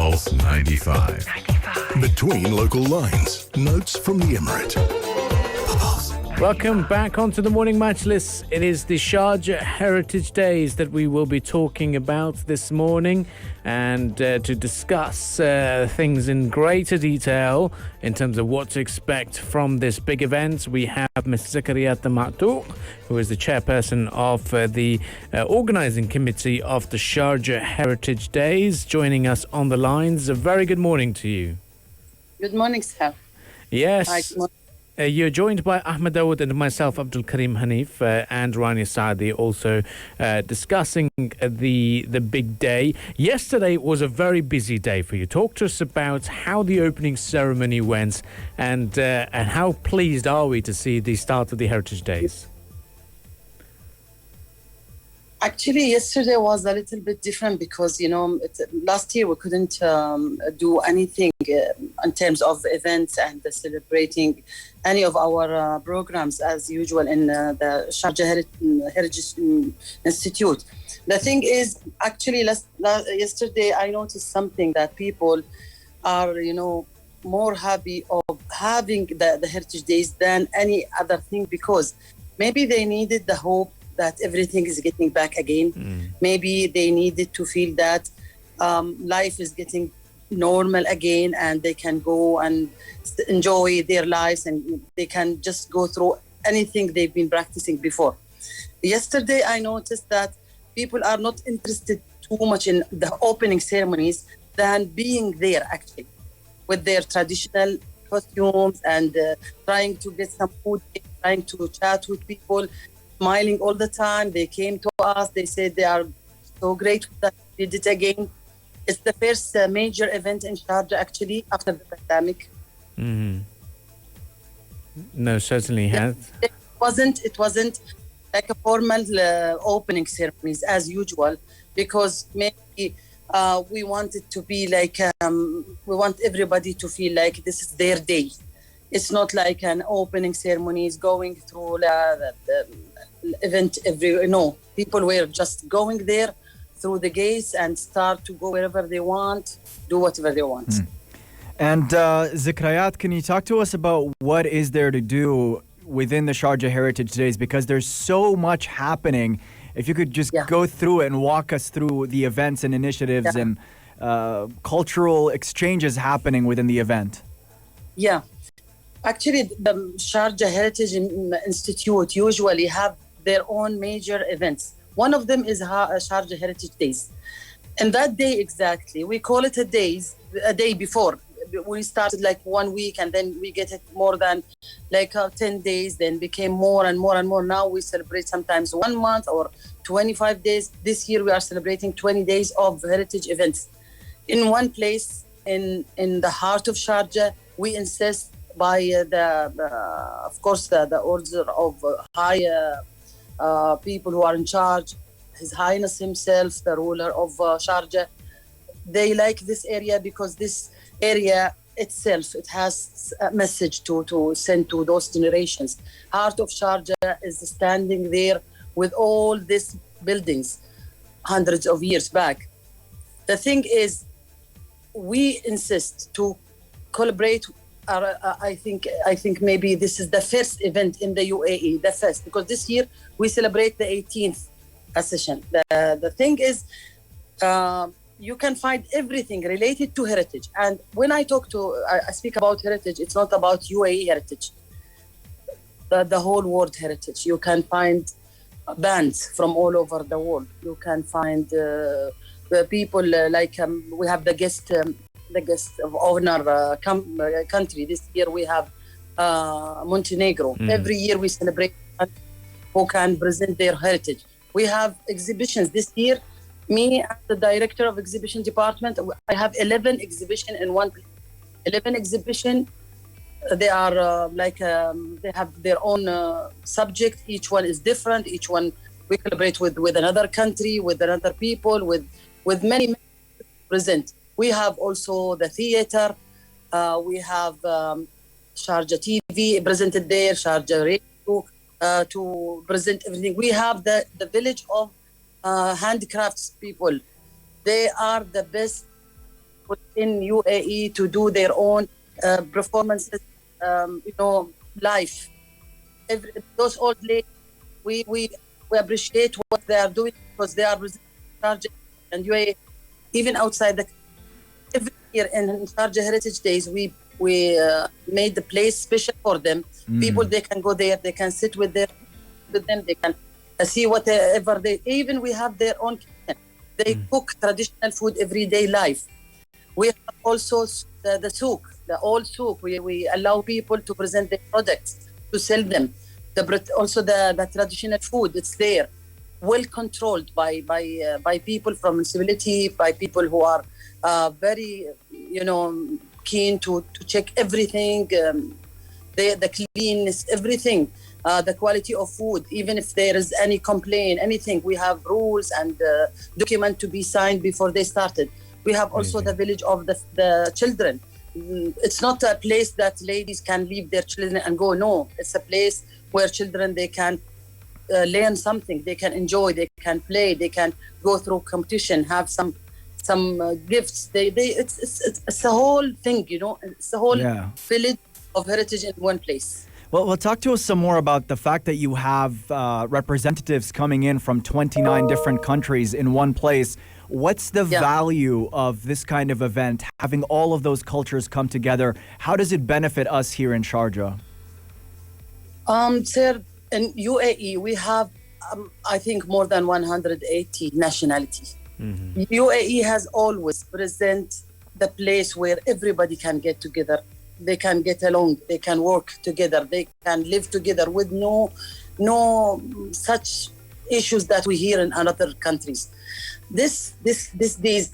Pulse 95. Between local lines, notes from the Emirate. Welcome back onto the Morning Majlis. It is the Sharjah Heritage Days that we will be talking about this morning, and to discuss things in greater detail in terms of what to expect from this big event, we have Mr. Zekryat Matouq, who is the chairperson of the organising committee of the Sharjah Heritage Days, joining us on the lines. A very good morning to you. Good morning, sir. Yes. Hi, good morning. You're joined by Ahmed Dawood and myself, Abdul Karim Hanif, and Rania Saadi, also discussing the big day. Yesterday was a very busy day for you. Talk to us about how the opening ceremony went, and how pleased are we to see the start of the Heritage Days? Actually, yesterday was a little bit different because, last year we couldn't do anything in terms of events and celebrating any of our programs as usual in the Sharjah Heritage Institute. The thing is, actually, yesterday I noticed something that people are, more happy of having the Heritage Days than any other thing, because maybe they needed the hope that everything is getting back again. Maybe they needed to feel that life is getting normal again, and they can go and enjoy their lives, and they can just go through anything they've been practicing before. Yesterday, I noticed that people are not interested too much in the opening ceremonies than being there, actually, with their traditional costumes and trying to get some food, trying to chat with people, smiling all the time. They came to us. They said they are so grateful that we did it again. It's the first major event in Sharjah, actually, after the pandemic. Mm-hmm. No, certainly has. It wasn't like a formal opening ceremonies as usual, because maybe we wanted to be like, we want everybody to feel like this is their day. It's not like an opening ceremony is going through the event people were just going there through the gates and start to go wherever they want, do whatever they want. And Zekryat, can you talk to us about what is there to do within the Sharjah Heritage Days? Because there's so much happening. If you could just go through it and walk us through the events and initiatives and cultural exchanges happening within the event. Yeah. Actually, the Sharjah Heritage Institute usually have their own major events. One of them is Sharjah Heritage Days. And that day exactly, we call it a day before. We started like 1 week, and then we get it more than like 10 days, then became more and more and more. Now we celebrate sometimes 1 month or 25 days. This year we are celebrating 20 days of heritage events. In one place, in the heart of Sharjah, we insist by of course, the order of high people who are in charge, His Highness himself, the ruler of Sharjah. They like this area because this area itself, it has a message to send to those generations. Heart of Sharjah is standing there with all these buildings hundreds of years back. The thing is, we insist to collaborate. I think maybe this is the first event in the UAE, the first, because this year we celebrate the 18th session. The thing is, you can find everything related to heritage. And when I speak about heritage, it's not about UAE heritage, the whole world heritage. You can find bands from all over the world. You can find the people like we have the guest of honor country. This year we have Montenegro. Every year we celebrate who can present their heritage. We have exhibitions this year. Me, as the director of exhibition department, I have 11 exhibition in one place. 11 exhibition. They are they have their own subject. Each one is different. Each one we collaborate with another country, with another people, with many present. We have also the theater. We have Sharjah TV presented there, Sharjah Radio to present everything. We have the village of handicrafts people. They are the best people in UAE to do their own performances, live. Those old ladies, we appreciate what they are doing because they are Sharjah and UAE, even outside the. Every year in Sharjah Heritage Days, we made the place special for them. People, they can go there, they can sit with them, they can see whatever even we have their own kitchen. They cook traditional food every day live. We have also the souk, the old souk. We allow people to present their products, to sell them. Also the traditional food, it's there, well controlled by people from municipality, by people who are very, keen to check everything, the cleanness, everything, the quality of food. Even if there is any complaint, anything, we have rules and document to be signed before they started. We have also the village of the children. It's not a place that ladies can leave their children and go. No, it's a place where children, they can learn something, they can enjoy, they can play, they can go through competition, have some gifts. It's a whole thing, it's a whole village of heritage in one place. Well, talk to us some more about the fact that you have representatives coming in from 29 different countries in one place. What's the value of this kind of event, having all of those cultures come together? How does it benefit us here in Sharjah? Sir, in UAE, we have, I think, more than 180 nationalities. UAE has always present the place where everybody can get together. They can get along, they can work together, they can live together with no such issues that we hear in other countries. This days,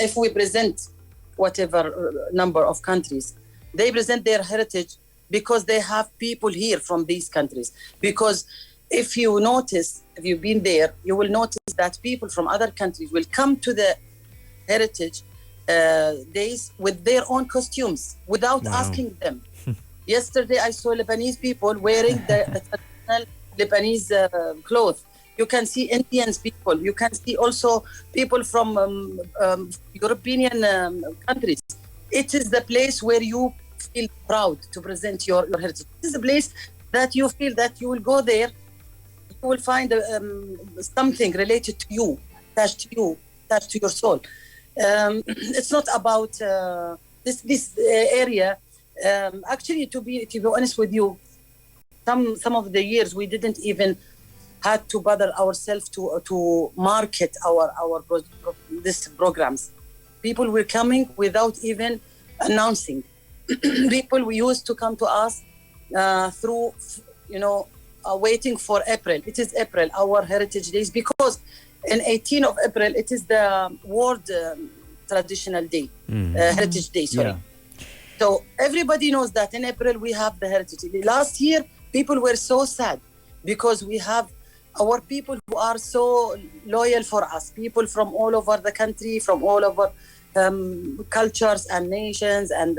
if we present whatever number of countries, they present their heritage because they have people here from these countries. Because if you notice, if you've been there, you will notice that people from other countries will come to the heritage days with their own costumes without asking them. Yesterday, I saw Lebanese people wearing the traditional Lebanese clothes. You can see Indian people. You can see also people from European countries. It is the place where you feel proud to present your heritage. This is a place that you feel that you will go there, you will find something related to you, attached to your soul. It's not about this area. Actually, to be honest with you, some of the years we didn't even had to bother ourselves to market our this programs. People were coming without even announcing. People we used to come to us through, waiting for April. It is April, our Heritage Days, because in 18th of April, it is the World Traditional Day, Heritage Day, sorry. Yeah. So everybody knows that in April we have the Heritage Day. Last year, people were so sad because we have our people who are so loyal for us, people from all over the country, from all over cultures and nations and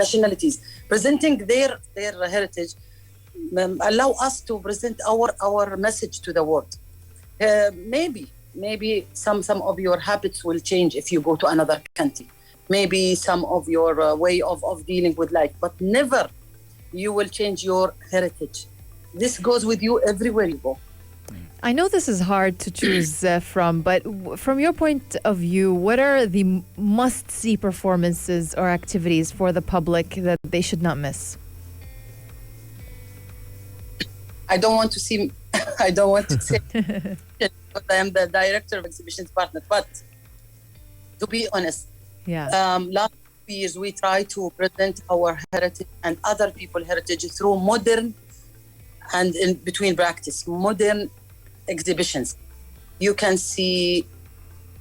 nationalities, presenting their heritage, allow us to present our message to the world. Maybe some of your habits will change if you go to another country. Maybe some of your way of dealing with life, but never you will change your heritage. This goes with you everywhere you go. I know this is hard to choose from, but from your point of view, what are the must-see performances or activities for the public that they should not miss? I don't want to say because I am the director of exhibition department, but to be honest, last few years we try to present our heritage and other people's heritage through modern and in between practice, modern exhibitions. You can see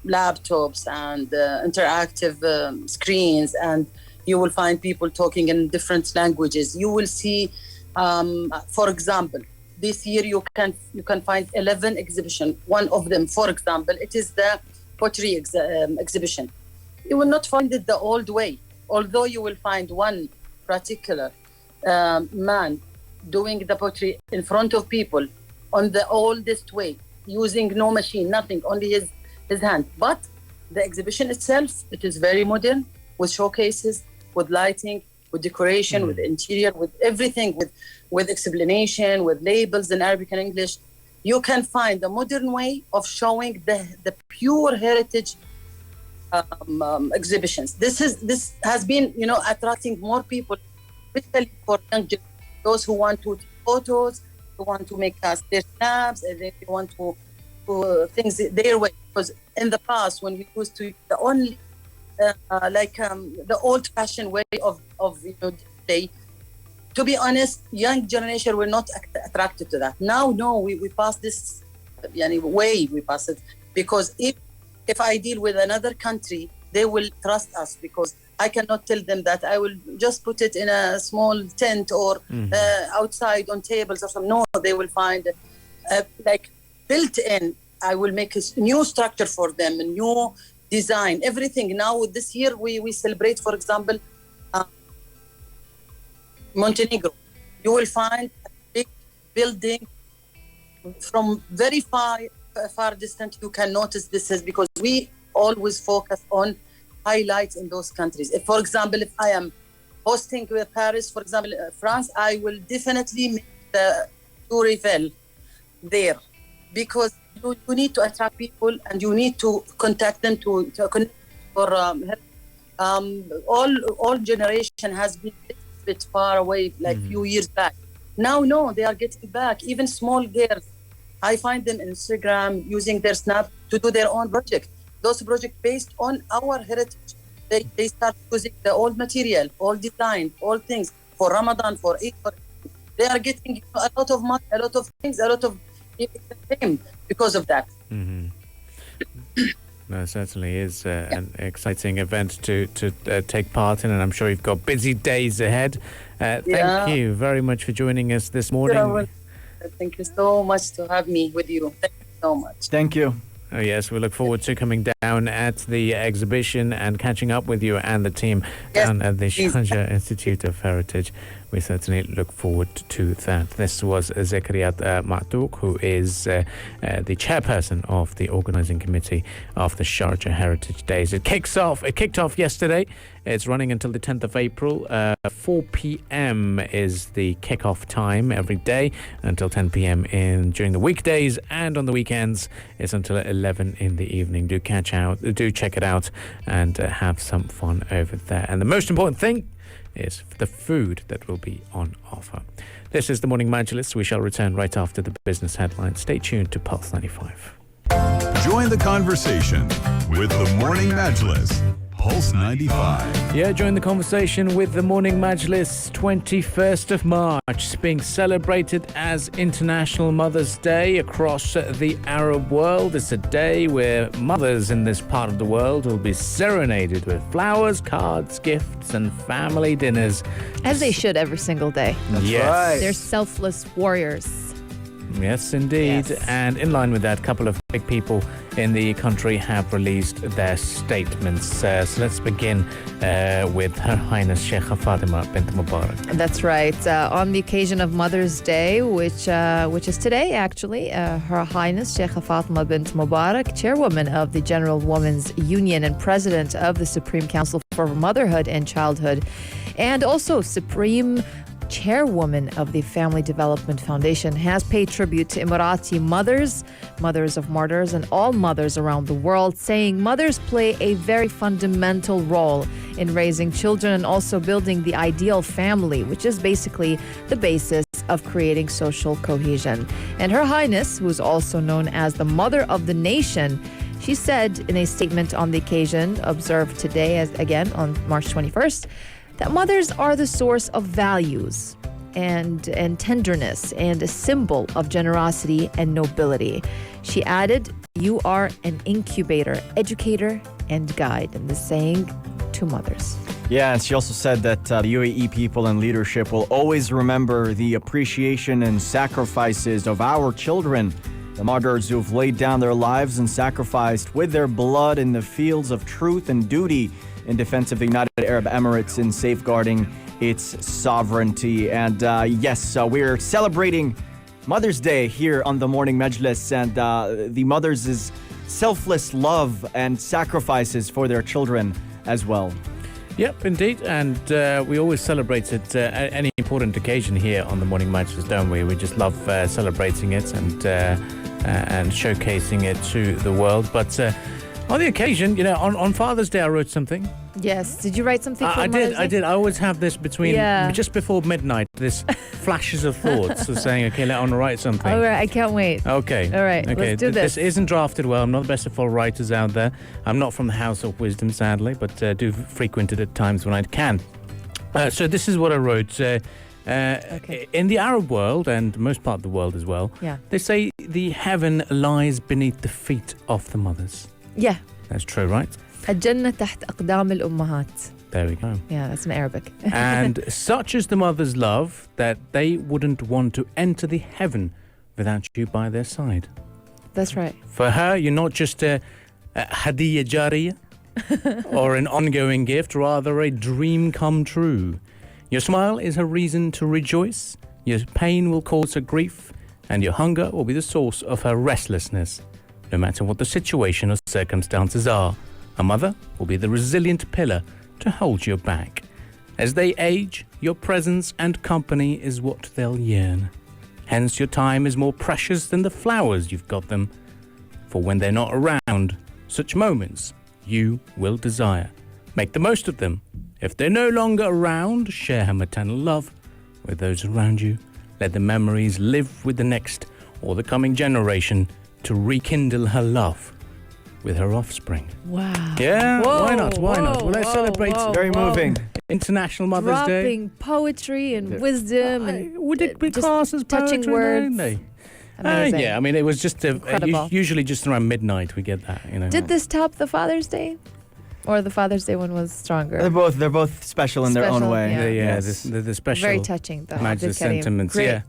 laptops and interactive screens, and you will find people talking in different languages. You will see, for example, this year you can find 11 exhibitions. One of them, for example, it is the pottery exhibition. You will not find it the old way, although you will find one particular man doing the pottery in front of people on the oldest way, using no machine, nothing, only his hand. But the exhibition itself, it is very modern, with showcases, with lighting, with decoration, with interior, with everything, with explanation, with labels in Arabic and English. You can find a modern way of showing the pure heritage exhibitions. This has been, attracting more people, especially for young generation, those who want to take photos, who want to make their snaps, and they want to things their way. Because in the past, when we used to the only the old-fashioned way of display, to be honest, young generation were not attracted to that. Now, no, we pass this way. We pass it because if I deal with another country, they will trust us because I cannot tell them that I will just put it in a small tent or outside on tables or something. No, they will find built in. I will make a new structure for them, a new design, everything. Now this year we celebrate, for example, Montenegro. You will find a big building from very far distant. You can notice this is because we always focus on highlights in those countries. If, for example, if I am hosting Paris, for example, France, I will definitely make the Tour Eiffel there because you need to attract people and you need to contact them to connect for all generation has been a bit far away few years back. Now, no, they are getting back. Even small girls, I find them on Instagram using their Snap to do their own project. Those projects based on our heritage. They start using the old material, old design, all things for Ramadan, for Eid. They are getting a lot of money, a lot of things, a lot of fame because of that. No, it certainly is an exciting event to take part in, and I'm sure you've got busy days ahead. Thank you very much for joining us this morning. Thank you so much to have me with you. Thank you so much. Thank you. Oh, yes, we look forward to coming down at the exhibition and catching up with you and the team down at the Sharjah Institute of Heritage. We certainly look forward to that. This was Zekryat Matouq, who is the chairperson of the organising committee of the Sharjah Heritage Days. It kicked off yesterday. It's running until the 10th of April. 4 p.m. is the kick-off time every day until 10 p.m. during the weekdays, and on the weekends it's until 11 in the evening. Do check it out and have some fun over there. And the most important thing is the food that will be on offer. This is the Morning Majlis. We shall return right after the business headlines. Stay tuned to Pulse 95. Join the conversation with the Morning Majlis. Pulse 95. Yeah, join the conversation with the Morning Majlis. 21st of March being celebrated as International Mother's Day across the Arab world. It's a day where mothers in this part of the world will be serenaded with flowers, cards, gifts, and family dinners. As they should every single day. Yes. Right. They're selfless warriors. Yes, indeed. Yes. And in line with that, a couple of big people in the country have released their statements. So let's begin with Her Highness Sheikha Fatima bint Mubarak. That's right. On the occasion of Mother's Day, which is today, actually, Her Highness Sheikha Fatima bint Mubarak, chairwoman of the General Women's Union and president of the Supreme Council for Motherhood and Childhood, and also Supreme Chairwoman of the Family Development Foundation, has paid tribute to Emirati mothers of martyrs, and all mothers around the world, saying mothers play a very fundamental role in raising children and also building the ideal family, which is basically the basis of creating social cohesion. And Her Highness, who is also known as the Mother of the Nation, she said in a statement on the occasion observed today, as again on March 21st, that mothers are the source of values and tenderness and a symbol of generosity and nobility. She added, "You are an incubator, educator, and guide," and the saying to mothers. Yeah, and she also said that the UAE people and leadership will always remember the appreciation and sacrifices of our children, the martyrs who've laid down their lives and sacrificed with their blood in the fields of truth and duty in defense of the United Arab Emirates in safeguarding its sovereignty. And we're celebrating Mother's Day here on the Morning Majlis, and the mothers is selfless love and sacrifices for their children as well. Yep, indeed. And we always celebrate it at any important occasion here on the Morning Majlis, don't we? We just love celebrating it and showcasing it to the world. But on the occasion, on Father's Day, I wrote something. Yes. Did you write something for I Mother's did. I Day? did. I always have this between just before midnight. This flashes of thoughts of saying, "Okay, let on write something." All right. I can't wait. Okay. All right. Okay. Let's do this. This isn't drafted well. I'm not the best of all writers out there. I'm not from the House of Wisdom, sadly, but do frequent it at times when I can. So this is what I wrote. In the Arab world and most part of the world as well, they say the heaven lies beneath the feet of the mothers. Yeah. That's true, right? الجنة تحت أقدام الأمهات. There we go. Yeah, that's in Arabic. And such is the mother's love that they wouldn't want to enter the heaven without you by their side. That's right. For her, you're not just a hadiyya jariyah or an ongoing gift, rather a dream come true. Your smile is her reason to rejoice, your pain will cause her grief, and your hunger will be the source of her restlessness. No matter what the situation or circumstances are, a mother will be the resilient pillar to hold you back. As they age, your presence and company is what they'll yearn. Hence, your time is more precious than the flowers you've got them. For when they're not around, such moments you will desire. Make the most of them. If they're no longer around, share her maternal love with those around you. Let the memories live with the next or the coming generation to rekindle her love with her offspring. Wow. Yeah, Whoa, why not? Why not? Well, let's celebrate Very moving. International Mother's Day. Dropping poetry and wisdom and Would it be just classed as touching poetry, words. don't they? Amazing. Yeah, I mean, it was just Incredible. usually just around midnight we get that. Did this top the Father's Day? Or the Father's Day one was stronger? They're both special in their own Special, way. yeah. Yes. the special Very touching, though. Majlis Abdul Karim. sentiments. Great, Yeah.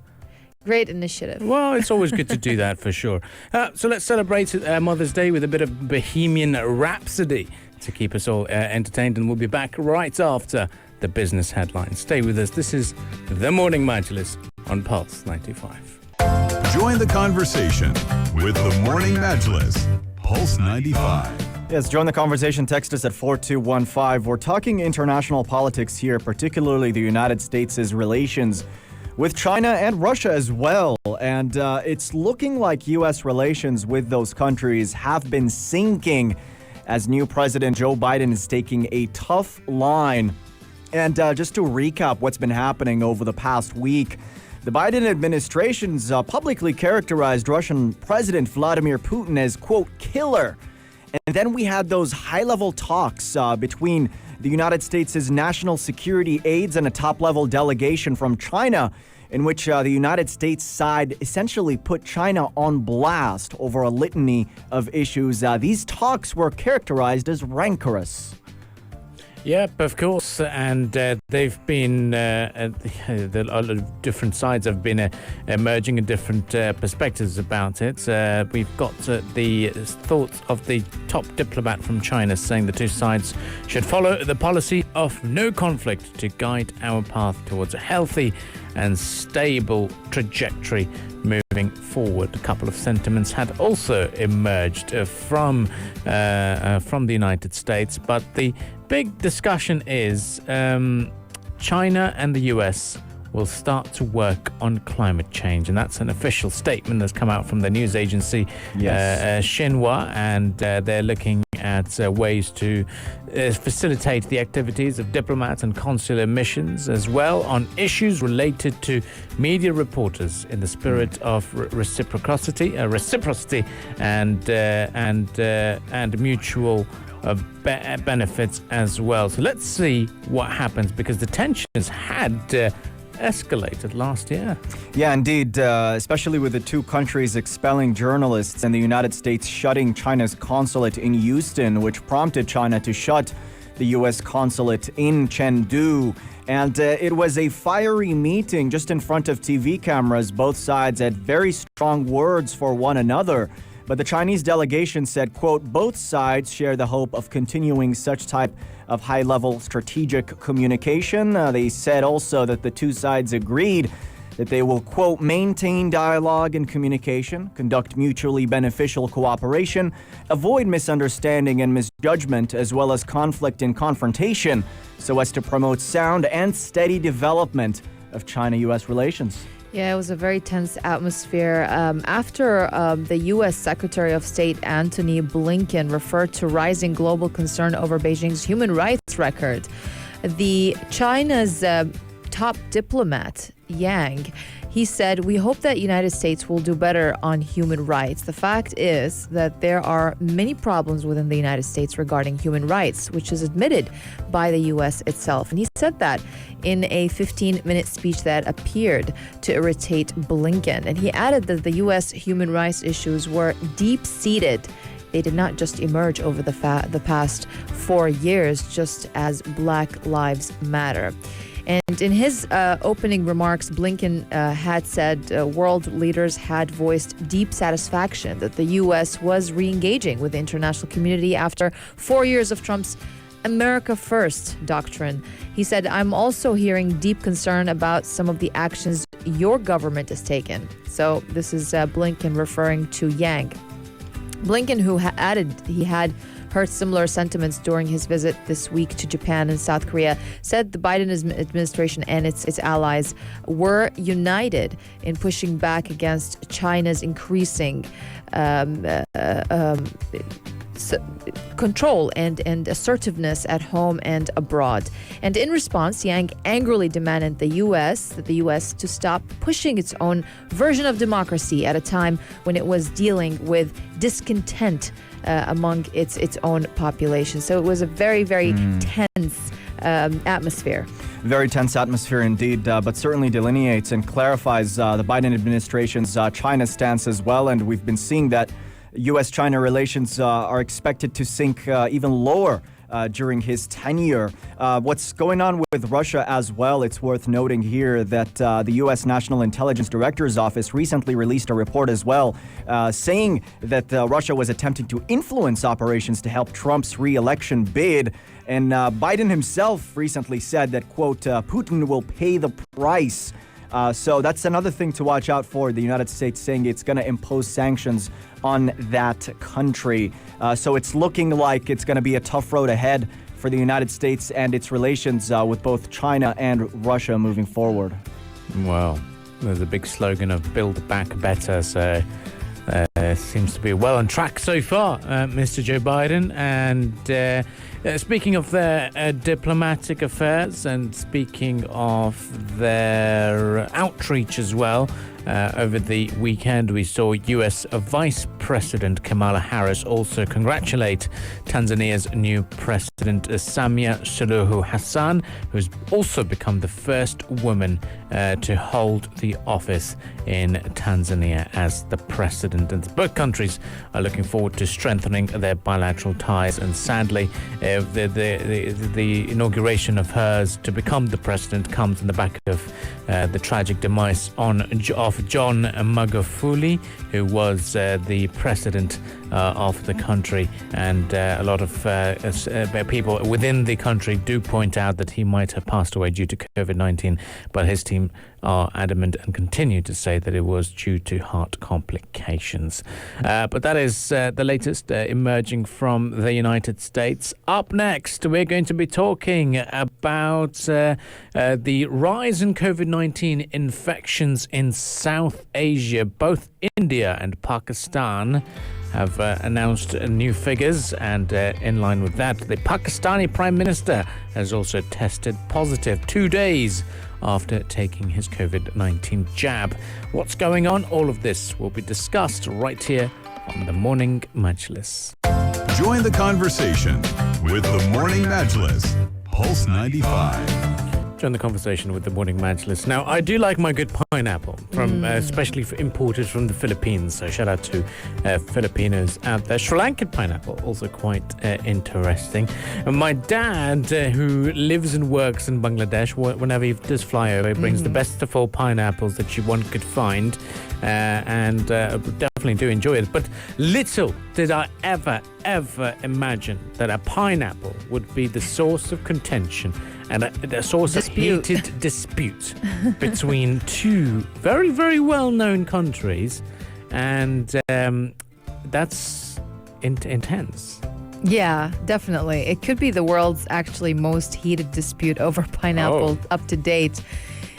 great initiative. Well, it's always good to do that for sure. So let's celebrate Mother's Day with a bit of Bohemian Rhapsody to keep us all entertained, and we'll be back right after the business headlines. Stay with us. This is The Morning Majlis on Pulse 95. Join the conversation with The Morning Majlis, Pulse 95. Yes, join the conversation. Text us at 4215. We're talking international politics here, particularly the United States' relations with China and Russia as well. And it's looking like U.S. relations with those countries have been sinking as new President Joe Biden is taking a tough line. And just to recap what's been happening over the past week, the Biden administration's publicly characterized Russian President Vladimir Putin as, quote, killer. And then we had those high-level talks between the United States' national security aides and a top-level delegation from China, in which the United States side essentially put China on blast over a litany of issues. These talks were characterized as rancorous. Yep, of course, and they've been, a lot of different sides have been emerging in different perspectives about it. We've got the thoughts of the top diplomat from China saying the two sides should follow the policy of no conflict to guide our path towards a healthy and stable trajectory moving forward. A couple of sentiments had also emerged from the United States, but the big discussion is China and the US will start to work on climate change, and that's an official statement that's come out from the news agency Xinhua, and they're looking at ways to facilitate the activities of diplomats and consular missions, as well on issues related to media reporters in the spirit of reciprocity and mutual benefits as well. So let's see what happens, because the tensions had escalated last year. Yeah, indeed, especially with the two countries expelling journalists and the United States shutting China's consulate in Houston, which prompted China to shut the U.S. consulate in Chengdu. And it was a fiery meeting just in front of TV cameras. Both sides had very strong words for one another. But the Chinese delegation said, quote, both sides share the hope of continuing such type of high-level strategic communication. They said also that the two sides agreed that they will, quote, maintain dialogue and communication, conduct mutually beneficial cooperation, avoid misunderstanding and misjudgment, as well as conflict and confrontation, so as to promote sound and steady development of China-U.S. relations. Yeah, it was a very tense atmosphere after the U.S. Secretary of State Antony Blinken referred to rising global concern over Beijing's human rights record. The China's top diplomat, Yang, he said, "We hope that United States will do better on human rights. The fact is that there are many problems within the United States regarding human rights, which is admitted by the U.S. itself." And he said that in a 15-minute speech that appeared to irritate Blinken. And he added that the U.S. human rights issues were deep-seated. They did not just emerge over the past 4 years, just as Black Lives Matter. And in his opening remarks, Blinken had said world leaders had voiced deep satisfaction that the U.S. was re-engaging with the international community after 4 years of Trump's America First doctrine. He said, "I'm also hearing deep concern about some of the actions your government has taken." So this is Blinken referring to Yang. Blinken, who added he had heard similar sentiments during his visit this week to Japan and South Korea, said the Biden administration and its allies were united in pushing back against China's increasing control and assertiveness at home and abroad. And in response, Yang angrily demanded the U.S. to stop pushing its own version of democracy at a time when it was dealing with discontent among its own population. So it was a very, very tense atmosphere. Very tense atmosphere indeed, but certainly delineates and clarifies the Biden administration's China stance as well. And we've been seeing that U.S.-China relations are expected to sink even lower during his tenure. What's going on with Russia as well, it's worth noting here that the U.S. National Intelligence Director's Office recently released a report as well, saying that Russia was attempting to influence operations to help Trump's re-election bid. And Biden himself recently said that, quote, Putin will pay the price. So that's another thing to watch out for. The United States saying it's going to impose sanctions on that country. So it's looking like it's going to be a tough road ahead for the United States and its relations with both China and Russia moving forward. Well, there's a big slogan of Build Back Better. So seems to be well on track so far, Mr. Joe Biden. And speaking of their diplomatic affairs and speaking of their outreach as well, over the weekend, we saw U.S. Vice President Kamala Harris also congratulate Tanzania's new president, Samia Suluhu Hassan, who's also become the first woman to hold the office in Tanzania as the president. And both countries are looking forward to strengthening their bilateral ties. And sadly, the inauguration of hers to become the president comes in the back of the tragic demise of John Magufuli, who was the president of the country. And a lot of people within the country do point out that he might have passed away due to COVID-19, but his team are adamant and continue to say that it was due to heart complications. But that is the latest emerging from the United States. Up next, we're going to be talking about the rise in COVID-19 infections in South Asia. Both India and Pakistan have announced new figures, and in line with that, the Pakistani Prime Minister has also tested positive 2 days after taking his COVID-19 jab. What's going on? All of this will be discussed right here on the Morning Majlis. Join the conversation with the Morning Majlis, Pulse 95. Join the conversation with the Morning Majlis. Now, I do like my good pineapple, from especially imported from the Philippines. So shout out to Filipinos out there. Sri Lankan pineapple, also quite interesting. And my dad, who lives and works in Bangladesh, whenever he does fly over, he brings the best of all pineapples that one could find. And definitely do enjoy it. But little did I ever imagine that a pineapple would be the source of contention and a source Dispute. of heated dispute between two very, very well-known countries, and that's intense. Yeah, definitely. It could be the world's actually most heated dispute over pineapple up to date,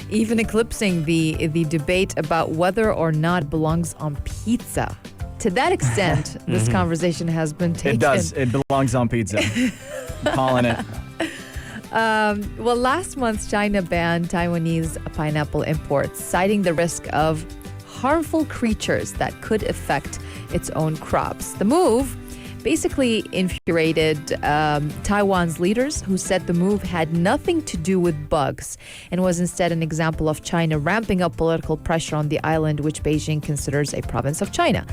even eclipsing the debate about whether or not it belongs on pizza. To that extent, this conversation has been taken. It does. It belongs on pizza. I'm calling it. Well, last month, China banned Taiwanese pineapple imports, citing the risk of harmful creatures that could affect its own crops. The move basically infuriated Taiwan's leaders, who said the move had nothing to do with bugs and was instead an example of China ramping up political pressure on the island, which Beijing considers a province of China.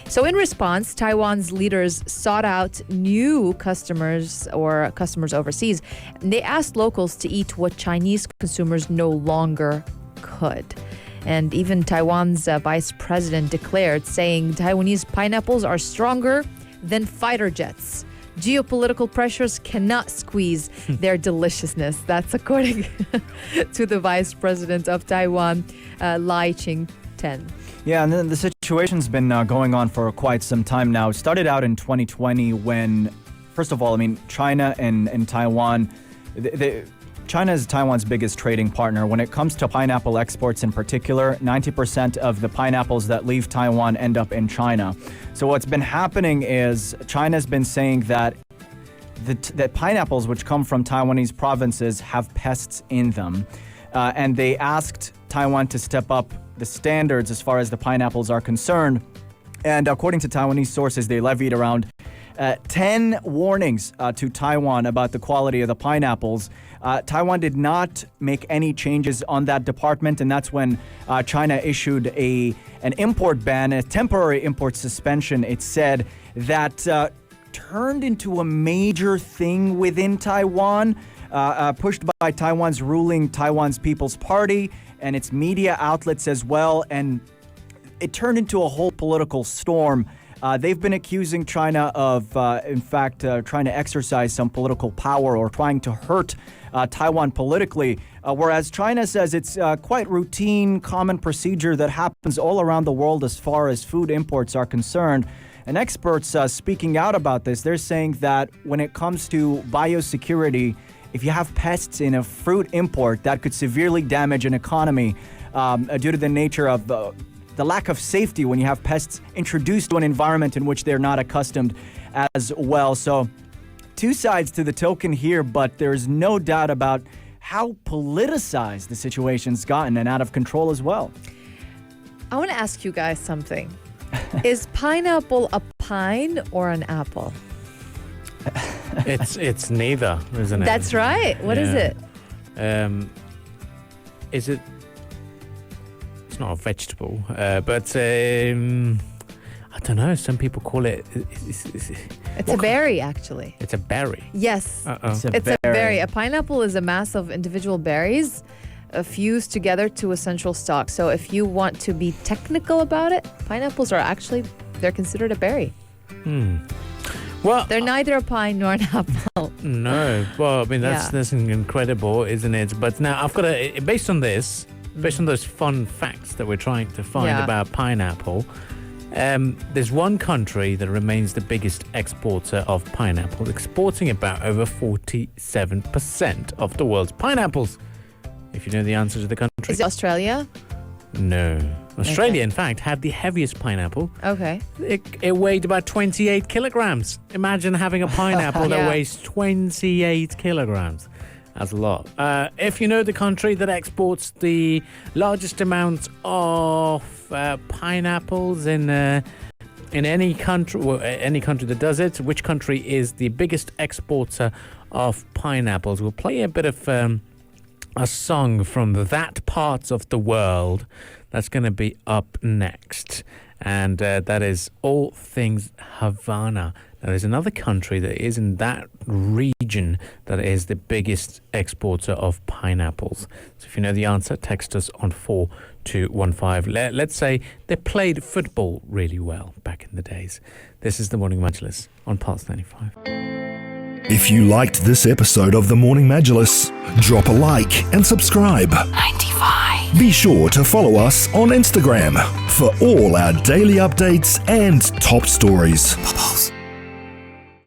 So in response, Taiwan's leaders sought out new customers or customers overseas. They asked locals to eat what Chinese consumers no longer could. And even Taiwan's vice president declared, saying Taiwanese pineapples are stronger than fighter jets. Geopolitical pressures cannot squeeze their deliciousness. That's according to the vice president of Taiwan, Lai Ching-ten. Yeah, and then the situation's been going on for quite some time now. It started out in 2020 when, first of all, I mean, China and Taiwan, China is Taiwan's biggest trading partner. When it comes to pineapple exports in particular, 90% of the pineapples that leave Taiwan end up in China. So what's been happening is China's been saying that that pineapples which come from Taiwanese provinces have pests in them. And they asked Taiwan to step up the standards as far as the pineapples are concerned. And according to Taiwanese sources, they levied around 10 warnings to Taiwan about the quality of the pineapples. Taiwan did not make any changes on that department, and that's when China issued an import ban, a temporary import suspension, it said, that turned into a major thing within Taiwan, pushed by Taiwan's ruling Taiwan's People's Party and its media outlets as well, and it turned into a whole political storm. They've been accusing China of, in fact, trying to exercise some political power or trying to hurt Taiwan politically, whereas China says it's quite routine, common procedure that happens all around the world as far as food imports are concerned. And experts speaking out about this, they're saying that when it comes to biosecurity, if you have pests in a fruit import, that could severely damage an economy due to the nature of the lack of safety when you have pests introduced to an environment in which they're not accustomed as well. So two sides to the token here, but there's no doubt about how politicized the situation's gotten and out of control as well. I want to ask you guys something. Is pineapple a pine or an apple? It's neither, isn't it? That's right. What is it? Is it? It's not a vegetable, but I don't know. Some people call it. It's a berry, actually. It's a berry. Yes. It's a berry. A pineapple is a mass of individual berries fused together to a central stalk. So if you want to be technical about it, pineapples are actually, they're considered a berry. Well, They're neither a pine nor an apple. no. Well, I mean, that's incredible, isn't it? But now I've got based on those fun facts that we're trying to find about pineapple, there's one country that remains the biggest exporter of pineapple, exporting about over 47% of the world's pineapples. If you know the answer to the country. Is it Australia? No. Australia, in fact, had the heaviest pineapple. Okay. It weighed about 28 kilograms. Imagine having a pineapple that weighs 28 kilograms. That's a lot. If you know the country that exports the largest amount of pineapples in any country, any country that does it, which country is the biggest exporter of pineapples? We'll play a bit of a song from that part of the world. That's going to be up next. And that is All Things Havana. Now, there's another country that is in that region that is the biggest exporter of pineapples. So if you know the answer, text us on 4215. Let's say they played football really well back in the days. This is the Morning Majlis on Pulse 95. If you liked this episode of the Morning Majlis, drop a like and subscribe. 95. Be sure to follow us on Instagram for all our daily updates and top stories.